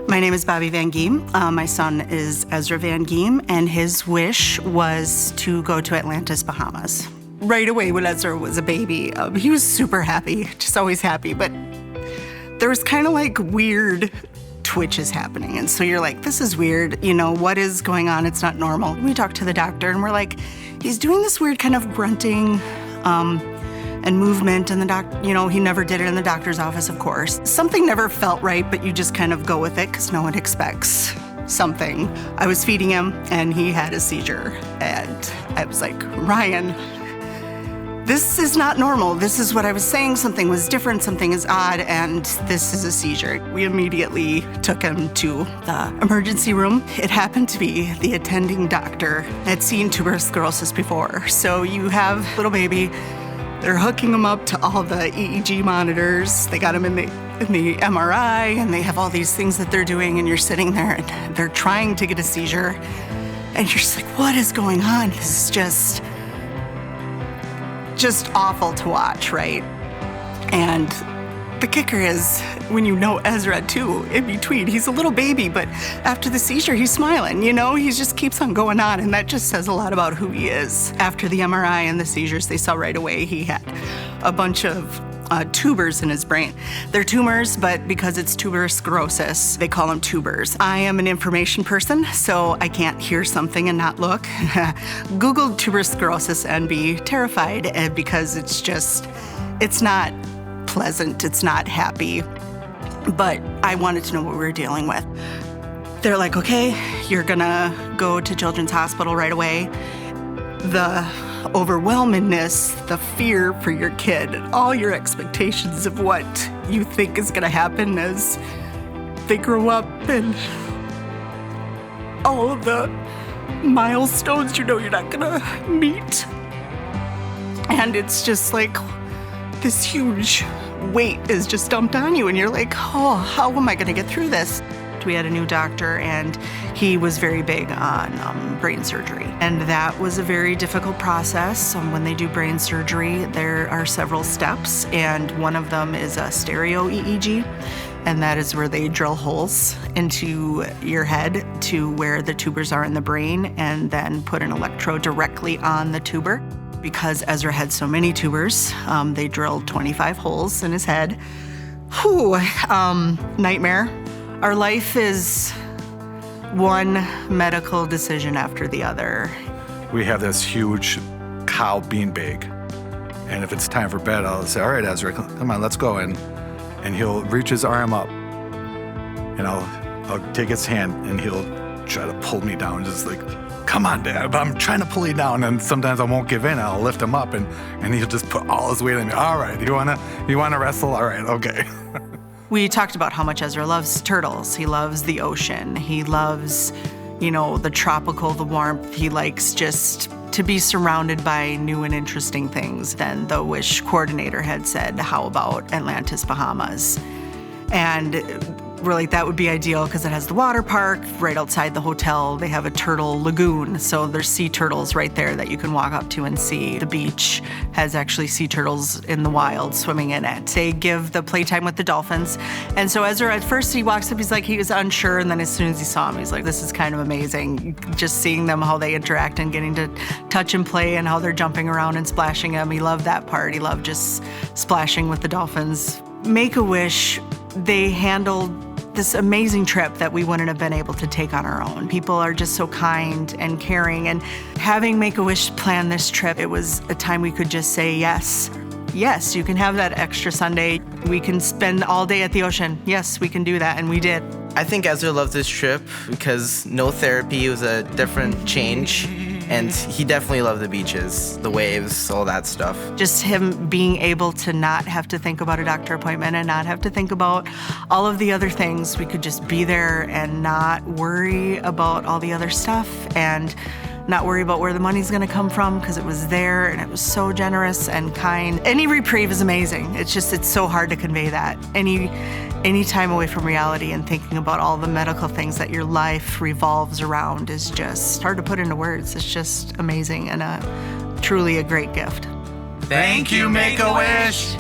My name is Bobby Van Giem. My son is Ezra Van Giem, and his wish was to go to Atlantis, Bahamas. Right away when Ezra was a baby, he was super happy, just always happy, but there was kind of like weird twitches happening. And so you're like, this is weird, what is going on? It's not normal. We talked to the doctor and we're like, he's doing this weird kind of grunting, and movement, and he never did it in the doctor's office, of course. Something never felt right, but you just kind of go with it because no one expects something. I was feeding him and he had a seizure, and I was like, Ryan, this is not normal. This is what I was saying. Something was different, something is odd, and this is a seizure. We immediately took him to the emergency room. It happened to be the attending doctor had seen tuberous sclerosis before. So you have little baby, they're hooking him up to all the EEG monitors. They got him in the MRI, and they have all these things that they're doing, and you're sitting there and they're trying to get a seizure. And you're just like, what is going on? This is just awful to watch, right? And the kicker is, when you know Ezra too, in between, he's a little baby, but after the seizure, he's smiling, he just keeps on going on, and that just says a lot about who he is. After the MRI and the seizures, they saw right away he had a bunch of tubers in his brain. They're tumors, but because it's tuberous sclerosis, they call them tubers. I am an information person, so I can't hear something and not look. Google tuberous sclerosis and be terrified because it's not pleasant, it's not happy, but I wanted to know what we were dealing with. They're like, okay, you're gonna go to Children's Hospital right away. The overwhelmingness, the fear for your kid, all your expectations of what you think is gonna happen as they grow up, and all of the milestones you're not gonna meet. And it's just like this huge weight is just dumped on you, and you're like, oh, how am I gonna get through this? We had a new doctor, and he was very big on brain surgery. And that was a very difficult process. When they do brain surgery, there are several steps, and one of them is a stereo EEG, and that is where they drill holes into your head to where the tubers are in the brain, and then put an electrode directly on the tuber. Because Ezra had so many tubers, they drilled 25 holes in his head. Whew, nightmare. Our life is one medical decision after the other. We have this huge cow beanbag, and if it's time for bed, I'll say, all right, Ezra, come on, let's go. And he'll reach his arm up, and I'll take his hand, and he'll try to pull me down, just like, come on, Dad, but I'm trying to pull you down. And sometimes I won't give in. I'll lift him up, and he'll just put all his weight on me. All right, you wanna wrestle? All right, okay. We talked about how much Ezra loves turtles. He loves the ocean. He loves, the tropical, the warmth. He likes just to be surrounded by new and interesting things. Then the wish coordinator had said, how about Atlantis, Bahamas? And we're like, that would be ideal because it has the water park right outside the hotel. They have a turtle lagoon, so there's sea turtles right there that you can walk up to and see. The beach has actually sea turtles in the wild swimming in it. They give the playtime with the dolphins. And so Ezra, at first he walks up, he was unsure, and then as soon as he saw him, he's like, this is kind of amazing. Just seeing them, how they interact and getting to touch and play and how they're jumping around and splashing him. He loved that part. He loved just splashing with the dolphins. Make-A-Wish, they handled this amazing trip that we wouldn't have been able to take on our own. People are just so kind and caring, and having Make-A-Wish plan this trip, it was a time we could just say yes. Yes, you can have that extra Sunday. We can spend all day at the ocean. Yes, we can do that, and we did. I think Ezra loved this trip because no therapy was a different change. And he definitely loved the beaches, the waves, all that stuff. Just him being able to not have to think about a doctor appointment and not have to think about all of the other things. We could just be there and not worry about all the other stuff and not worry about where the money's gonna come from because it was there and it was so generous and kind. Any reprieve is amazing. It's so hard to convey that. Any time away from reality and thinking about all the medical things that your life revolves around is just hard to put into words. It's just amazing and truly a great gift. Thank you, Make-A-Wish.